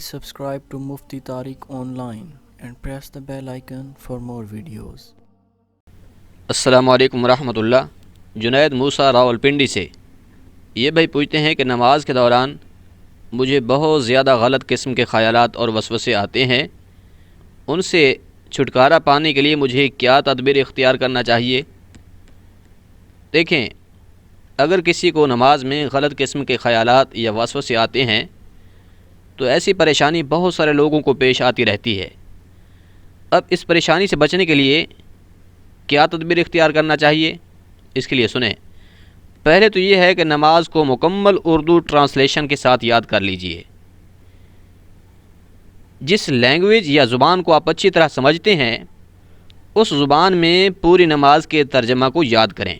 Subscribe to Mufti Tariq Online and press the bell icon for more videos. السلام علیکم ورحمۃ اللہ۔ جنید موسیٰ راولپنڈی سے یہ بھائی پوچھتے ہیں کہ نماز کے دوران مجھے بہت زیادہ غلط قسم کے خیالات اور وسوسے آتے ہیں، ان سے چھٹکارا پانے کے لیے مجھے کیا تدبیر اختیار کرنا چاہیے؟ دیکھیں، اگر کسی کو نماز میں غلط قسم کے خیالات یا وسوسے آتے ہیں تو ایسی پریشانی بہت سارے لوگوں کو پیش آتی رہتی ہے۔ اب اس پریشانی سے بچنے کے لیے کیا تدبیر اختیار کرنا چاہیے؟ اس کے لیے سنیں۔ پہلے تو یہ ہے کہ نماز کو مکمل اردو ٹرانسلیشن کے ساتھ یاد کر لیجئے۔ جس لینگویج یا زبان کو آپ اچھی طرح سمجھتے ہیں اس زبان میں پوری نماز کے ترجمہ کو یاد کریں۔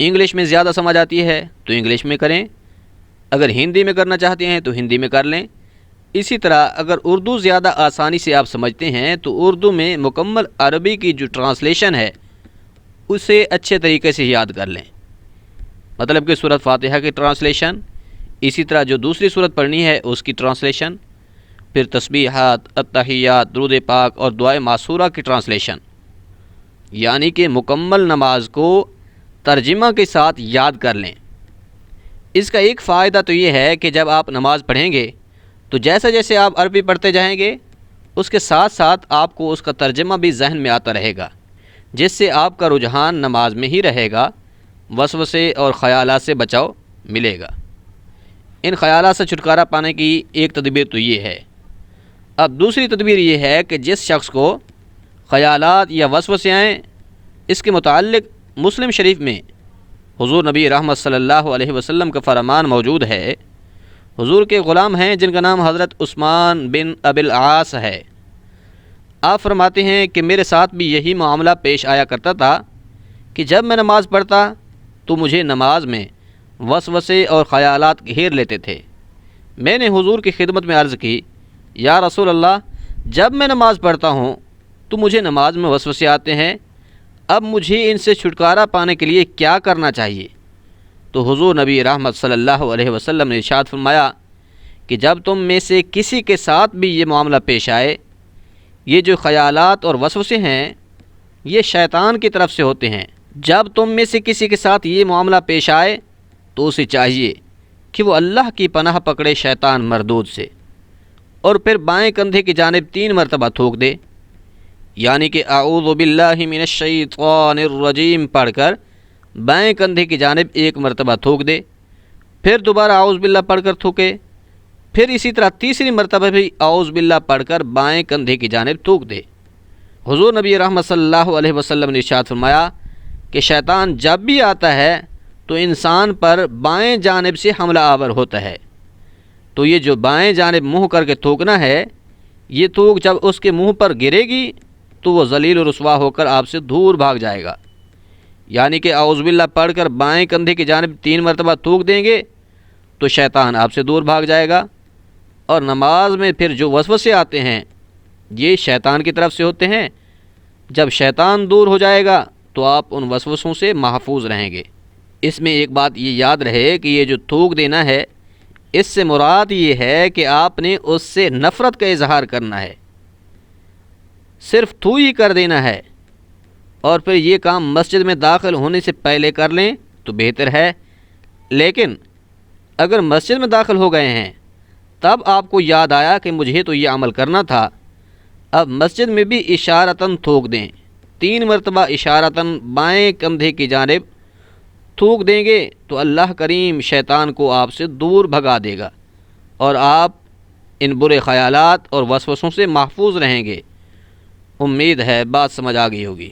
انگلش میں زیادہ سمجھ آتی ہے تو انگلش میں کریں، اگر ہندی میں کرنا چاہتے ہیں تو ہندی میں کر لیں۔ اسی طرح اگر اردو زیادہ آسانی سے آپ سمجھتے ہیں تو اردو میں مکمل عربی کی جو ٹرانسلیشن ہے اسے اچھے طریقے سے یاد کر لیں، مطلب کہ سورۃ فاتحہ کی ٹرانسلیشن، اسی طرح جو دوسری سورت پڑھنی ہے اس کی ٹرانسلیشن، پھر تسبیحات، التحیات، درود پاک اور دعائے معصورہ کی ٹرانسلیشن، یعنی کہ مکمل نماز کو ترجمہ کے ساتھ یاد کر لیں۔ اس کا ایک فائدہ تو یہ ہے کہ جب آپ نماز پڑھیں گے تو جیسے جیسے آپ عربی پڑھتے جائیں گے اس کے ساتھ ساتھ آپ کو اس کا ترجمہ بھی ذہن میں آتا رہے گا، جس سے آپ کا رجحان نماز میں ہی رہے گا، وسوسے اور خیالات سے بچاؤ ملے گا۔ ان خیالات سے چھٹکارا پانے کی ایک تدبیر تو یہ ہے۔ اب دوسری تدبیر یہ ہے کہ جس شخص کو خیالات یا وسوسے آئیں، اس کے متعلق مسلم شریف میں حضور نبی رحمت صلی اللہ علیہ وسلم کا فرمان موجود ہے۔ حضور کے غلام ہیں جن کا نام حضرت عثمان بن ابی العاص ہے۔ آپ فرماتے ہیں کہ میرے ساتھ بھی یہی معاملہ پیش آیا کرتا تھا کہ جب میں نماز پڑھتا تو مجھے نماز میں وسوسے اور خیالات گھیر لیتے تھے۔ میں نے حضور کی خدمت میں عرض کی، یا رسول اللہ، جب میں نماز پڑھتا ہوں تو مجھے نماز میں وسوسے آتے ہیں، اب مجھے ان سے چھٹکارا پانے کے لیے کیا کرنا چاہیے؟ تو حضور نبی رحمت صلی اللہ علیہ وسلم نے ارشاد فرمایا کہ جب تم میں سے کسی کے ساتھ بھی یہ معاملہ پیش آئے، یہ جو خیالات اور وسوسے ہیں یہ شیطان کی طرف سے ہوتے ہیں، جب تم میں سے کسی کے ساتھ یہ معاملہ پیش آئے تو اسے چاہیے کہ وہ اللہ کی پناہ پکڑے شیطان مردود سے، اور پھر بائیں کندھے کی جانب 3 مرتبہ تھوک دے، یعنی کہ اعوذ باللہ من الشیطان الرجیم پڑھ کر بائیں کندھے کی جانب 1 مرتبہ تھوک دے، پھر دوبارہ اعوذ باللہ پڑھ کر تھوکے، پھر اسی طرح تیسری مرتبہ بھی اعوذ باللہ پڑھ کر بائیں کندھے کی جانب تھوک دے۔ حضور نبی رحمت صلی اللہ علیہ وسلم نے ارشاد فرمایا کہ شیطان جب بھی آتا ہے تو انسان پر بائیں جانب سے حملہ آور ہوتا ہے، تو یہ جو بائیں جانب منہ کر کے تھوکنا ہے، یہ تھوک جب اس کے منہ پر گرے گی تو وہ ذلیل و رسوا ہو کر آپ سے دور بھاگ جائے گا، یعنی کہ اعوذ باللہ پڑھ کر بائیں کندھے کی جانب 3 مرتبہ تھوک دیں گے تو شیطان آپ سے دور بھاگ جائے گا۔ اور نماز میں پھر جو وسوسے آتے ہیں یہ شیطان کی طرف سے ہوتے ہیں، جب شیطان دور ہو جائے گا تو آپ ان وسوسوں سے محفوظ رہیں گے۔ اس میں ایک بات یہ یاد رہے کہ یہ جو تھوک دینا ہے اس سے مراد یہ ہے کہ آپ نے اس سے نفرت کا اظہار کرنا ہے، صرف تھو ہی کر دینا ہے، اور پھر یہ کام مسجد میں داخل ہونے سے پہلے کر لیں تو بہتر ہے۔ لیکن اگر مسجد میں داخل ہو گئے ہیں تب آپ کو یاد آیا کہ مجھے تو یہ عمل کرنا تھا، اب مسجد میں بھی اشارتاً تھوک دیں، 3 مرتبہ اشارتاً بائیں کندھے کی جانب تھوک دیں گے تو اللہ کریم شیطان کو آپ سے دور بھگا دے گا اور آپ ان برے خیالات اور وسوسوں سے محفوظ رہیں گے۔ امید ہے بات سمجھ آ گئی ہوگی۔